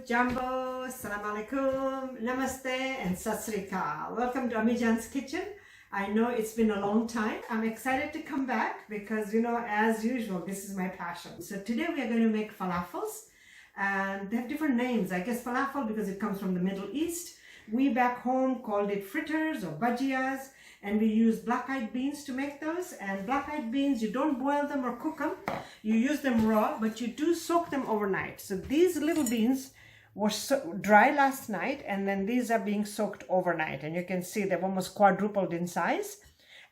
Jambo, Assalamu alaikum, Namaste, and Sat Sri Akal. Welcome to Ammi Jaan's kitchen. I know it's been a long time. I'm excited to come back because, as usual, this is my passion. So today we are going to make falafels, and they have different names. I guess falafel because it comes from the Middle East. We back home called it fritters or badjias, and we use black-eyed beans to make those. And black-eyed beans, you don't boil them or cook them. You use them raw, but you do soak them overnight. So these little beans were dry last night, and then these are being soaked overnight. And you can see they've almost quadrupled in size.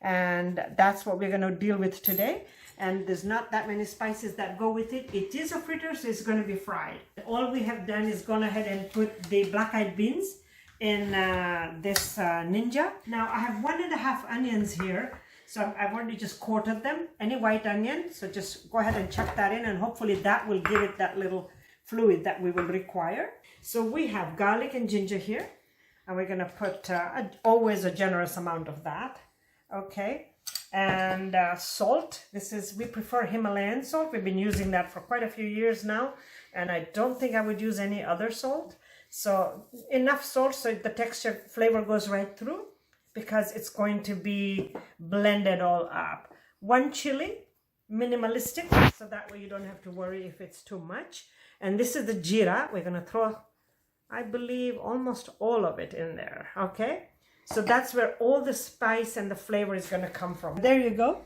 And that's what we're going to deal with today. And there's not that many spices that go with it. It is a fritter, so it's going to be fried. All we have done is gone ahead and put the black-eyed beans in this Ninja. Now I have 1.5 onions here, so I've already just quartered them. Any white onion, so just go ahead and chuck that in, and hopefully that will give it that little fluid that we will require. So we have garlic and ginger here, and we're gonna put always a generous amount of that. Okay, and salt. We prefer Himalayan salt. We've been using that for quite a few years now, and I don't think I would use any other salt. So enough salt so the texture flavor goes right through, because it's going to be blended all up. 1 chili, minimalistic, so that way you don't have to worry if it's too much. And this is the jeera. We're going to throw, I believe, almost all of it in there. Okay, so that's where all the spice and the flavor is going to come from. There you go.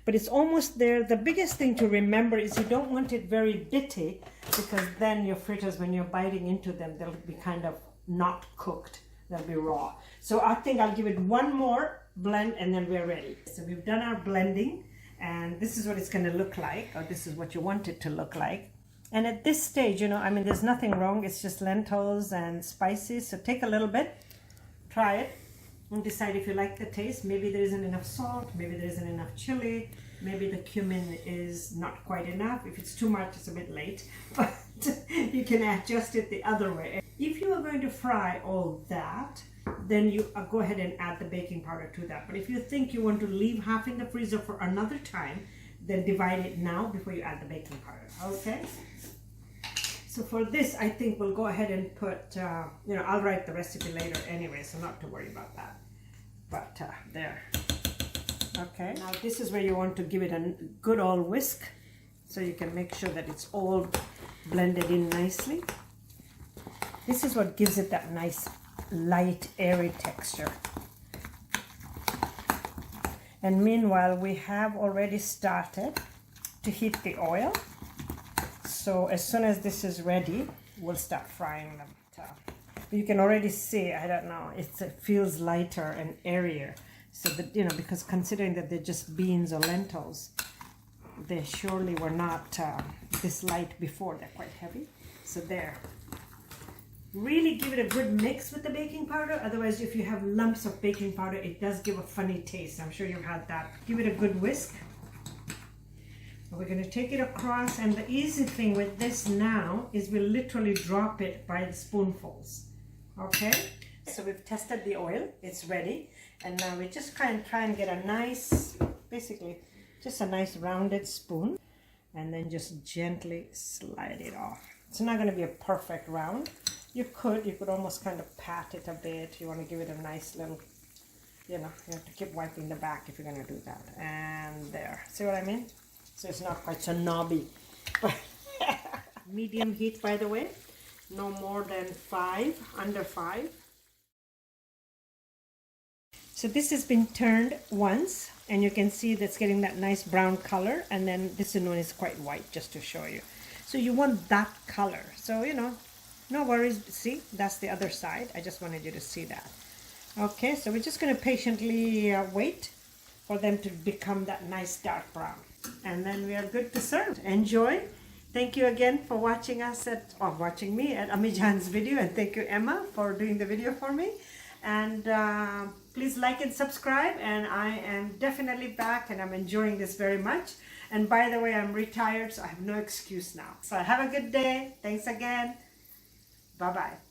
But it's almost there. The biggest thing to remember is you don't want it very bitty, because then your fritters, when you're biting into them, they'll be kind of not cooked. They'll be raw. So I think I'll give it one more blend and then we're ready. So we've done our blending, and this is what it's going to look like, or this is what you want it to look like. And at this stage, there's nothing wrong. It's just lentils and spices. So take a little bit, try it, and decide if you like the taste. Maybe there isn't enough salt, maybe there isn't enough chili, maybe the cumin is not quite enough. If it's too much, it's a bit late, but you can adjust it the other way. If you are going to fry all that, then you go ahead and add the baking powder to that. But if you think you want to leave half in the freezer for another time, then divide it now before you add the baking powder. Okay? So for this, I think we'll go ahead and put, I'll write the recipe later anyway, so not to worry about that. But there. Okay, now this is where you want to give it a good old whisk, so you can make sure that it's all blended in nicely. This is what gives it that nice, light, airy texture. And meanwhile, we have already started to heat the oil. So as soon as this is ready, we'll start frying them. You can already see, I don't know, it feels lighter and airier. So that, because considering that they're just beans or lentils, they surely were not this light before. They're quite heavy. So there. Really give it a good mix with the baking powder. Otherwise, if you have lumps of baking powder, it does give a funny taste. I'm sure you've had that. Give it a good whisk. We're going to take it across, and the easy thing with this now is we literally drop it by the spoonfuls. Okay, so we've tested the oil, it's ready, and now we just try and get a nice, basically just a nice rounded spoon, and then just gently slide it off. It's not going to be a perfect round. You could almost kind of pat it a bit. You want to give it a nice little, you have to keep wiping the back if you're going to do that. And there, see what I mean? So it's not quite so knobby. Medium heat, by the way. No more than 5, under 5. So this has been turned once, and you can see that's getting that nice brown color, and then this one is quite white, just to show you. So you want that color. So, no worries. See, that's the other side. I just wanted you to see that. Okay, so we're just going to patiently wait for them to become that nice dark brown. And then we are good to serve. Enjoy. Thank you again for watching me at Ammi Jaan's video, and thank you, Emma, for doing the video for me. And please like and subscribe, and I am definitely back, and I'm enjoying this very much. And by the way, I'm retired, so I have no excuse now. So have a good day. Thanks again. Bye-bye.